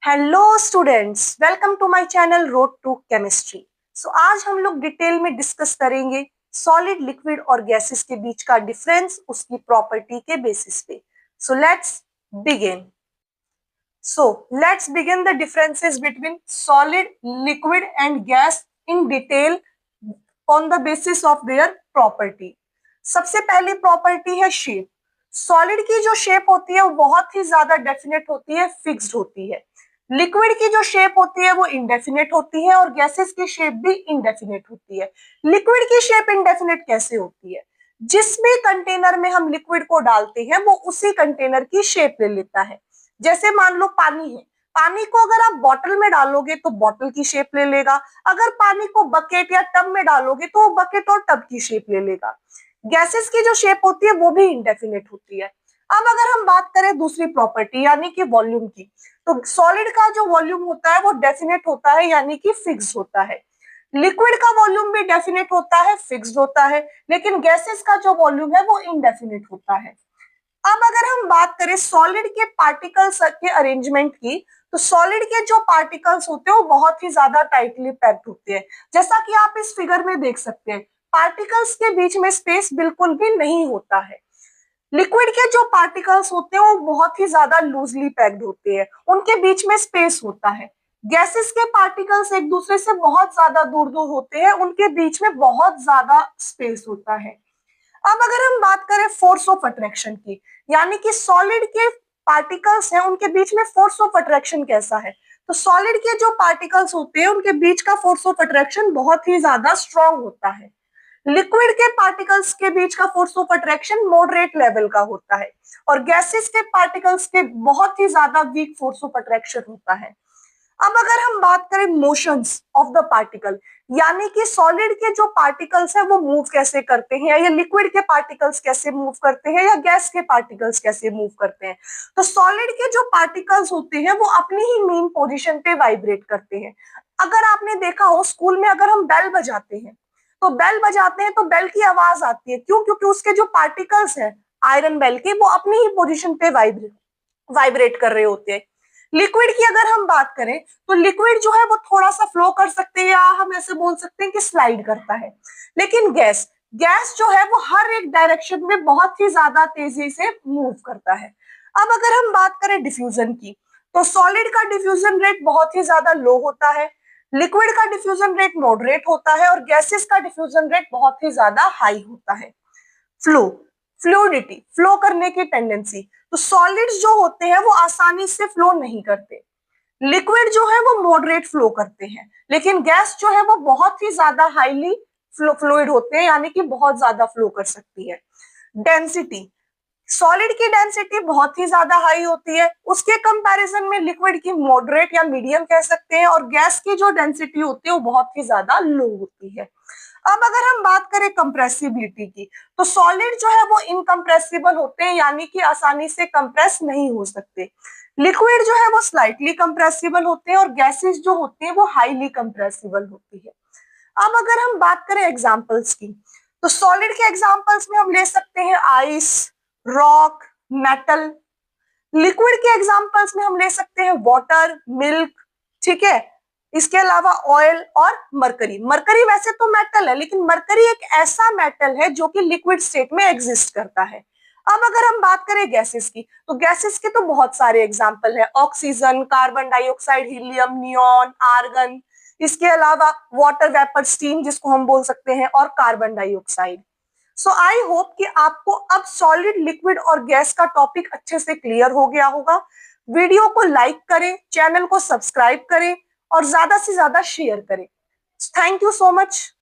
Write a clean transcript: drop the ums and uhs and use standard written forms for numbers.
Hello students, welcome to my channel road to chemistry. So आज हम लोग detail में डिस्कस करेंगे सॉलिड, लिक्विड और गैसेस के बीच का डिफरेंस उसकी प्रॉपर्टी के बेसिस पे। So let's begin. The differences between solid, liquid and gas in detail on the basis of their property. सबसे पहली प्रॉपर्टी है शेप। सॉलिड की जो शेप होती है वो बहुत ही ज्यादा डेफिनेट होती है, फिक्स्ड होती है। लिक्विड की जो शेप होती है वो इंडेफिनेट होती है और गैसेस की शेप भी इंडेफिनेट होती है। लिक्विड की शेप इंडेफिनेट कैसे होती है? जिसमें कंटेनर में हम लिक्विड को डालते हैं वो उसी कंटेनर की शेप ले लेता है। जैसे मान लो पानी है, पानी को अगर आप बॉटल में डालोगे तो बॉटल की शेप ले लेगा, अगर पानी को बकेट या टब में डालोगे तो वो बकेट और टब की शेप ले लेगा। गैसेस की जो शेप होती है वो भी इंडेफिनेट होती है। अब अगर हम बात करें दूसरी प्रॉपर्टी यानी कि वॉल्यूम की, तो सॉलिड का जो वॉल्यूम होता है वो डेफिनेट होता है यानी कि फिक्स होता है। लिक्विड का वॉल्यूम भी डेफिनेट होता है, फिक्स्ड होता है, लेकिन गैसेस का जो वॉल्यूम है वो इनडेफिनेट होता है। अब अगर हम बात करें सॉलिड के पार्टिकल्स के अरेंजमेंट की, तो सॉलिड के जो पार्टिकल्स होते हैं वो बहुत ही ज्यादा टाइटली पैक्ड होते हैं। जैसा कि आप इस फिगर में देख सकते हैं, पार्टिकल्स के बीच में स्पेस बिल्कुल भी नहीं होता है। लिक्विड के जो पार्टिकल्स होते हैं वो बहुत ही ज्यादा लूजली पैक्ड होते हैं, उनके बीच में स्पेस होता है। गैसेस के पार्टिकल्स एक दूसरे से बहुत ज्यादा दूर दूर होते हैं, उनके बीच में बहुत ज्यादा स्पेस होता है। अब अगर हम बात करें फोर्स ऑफ अट्रैक्शन की, यानी कि सॉलिड के पार्टिकल्स हैं उनके बीच में फोर्स ऑफ अट्रैक्शन कैसा है, तो सॉलिड के जो पार्टिकल्स होते हैं उनके बीच का फोर्स ऑफ अट्रैक्शन बहुत ही ज्यादा स्ट्रॉन्ग होता है। लिक्विड के पार्टिकल्स के बीच का force of attraction moderate level का होता है और गैसेस के पार्टिकल्स के बहुत ही ज्यादा वीक फोर्स ऑफ अट्रैक्शन होता है। अब अगर हम बात करें मोशंस ऑफ द पार्टिकल, यानी कि सॉलिड के जो पार्टिकल्स हैं वो मूव कैसे करते हैं, या लिक्विड के पार्टिकल्स कैसे मूव करते हैं, या गैस के पार्टिकल्स कैसे मूव करते हैं, तो सॉलिड के जो पार्टिकल्स होते हैं वो अपनी ही मीन पोजीशन पे वाइब्रेट करते हैं। अगर आपने देखा हो स्कूल में, अगर हम बेल बजाते हैं तो बेल बजाते हैं तो बेल की आवाज आती है, क्यों? क्योंकि उसके जो पार्टिकल्स हैं आयरन बेल के वो अपनी ही पोजीशन पे वाइब्रेट कर रहे होते हैं। लिक्विड की अगर हम बात करें तो लिक्विड जो है वो थोड़ा सा फ्लो कर सकते हैं, या हम ऐसे बोल सकते हैं कि स्लाइड करता है। लेकिन गैस गैस जो है वो हर एक डायरेक्शन में बहुत ही ज्यादा तेजी से मूव करता है। अब अगर हम बात करें डिफ्यूजन की, तो सॉलिड का डिफ्यूजन रेट बहुत ही ज्यादा लो होता है, लिक्विड का डिफ्यूजन रेट मॉडरेट होता है और गैसेस का डिफ्यूजन रेट बहुत ही ज्यादा हाई होता है। फ्लो, फ्लूइडिटी, फ्लो करने की टेंडेंसी, तो सॉलिड्स जो होते हैं वो आसानी से फ्लो नहीं करते। लिक्विड जो है वो मॉडरेट फ्लो करते हैं, लेकिन गैस जो है वो बहुत ही ज्यादा हाईली फ्लूइड होते हैं, यानी कि बहुत ज्यादा फ्लो कर सकती है। डेंसिटी, सॉलिड की डेंसिटी बहुत ही ज्यादा हाई होती है, उसके कंपैरिजन में लिक्विड की मॉडरेट या मीडियम कह सकते हैं, और गैस की जो डेंसिटी होती है वो बहुत ही ज्यादा लो होती है। अब अगर हम बात करें कंप्रेसिबिलिटी की, तो सॉलिड जो है वो इनकम्प्रेसिबल होते हैं, यानी कि आसानी से कंप्रेस नहीं हो सकते। लिक्विड जो है वो स्लाइटली कंप्रेसिबल होते हैं और गैसेस जो होती है वो हाईली कंप्रेसिबल होती है। अब अगर हम बात करें एग्जांपल्स की, तो सॉलिड के एग्जांपल्स में हम ले सकते हैं आइस, रॉक, मेटल। लिक्विड के एग्जांपल्स में हम ले सकते हैं वाटर, मिल्क, ठीक है। इसके अलावा ऑयल और मरकरी। मरकरी वैसे तो मेटल है, लेकिन मरकरी एक ऐसा मेटल है जो कि लिक्विड स्टेट में एग्जिस्ट करता है। अब अगर हम बात करें गैसेस की, तो गैसेस के तो बहुत सारे एग्जाम्पल है, oxygen, carbon dioxide, helium, neon, argon, इसके अलावा वाटर वेपर, स्टीम जिसको हम बोल सकते हैं, और carbon dioxide. So I hope कि आपको अब सॉलिड, लिक्विड और गैस का टॉपिक अच्छे से क्लियर हो गया होगा। वीडियो को लाइक करें, चैनल को सब्सक्राइब करें और ज्यादा से ज्यादा शेयर करें। Thank you so much.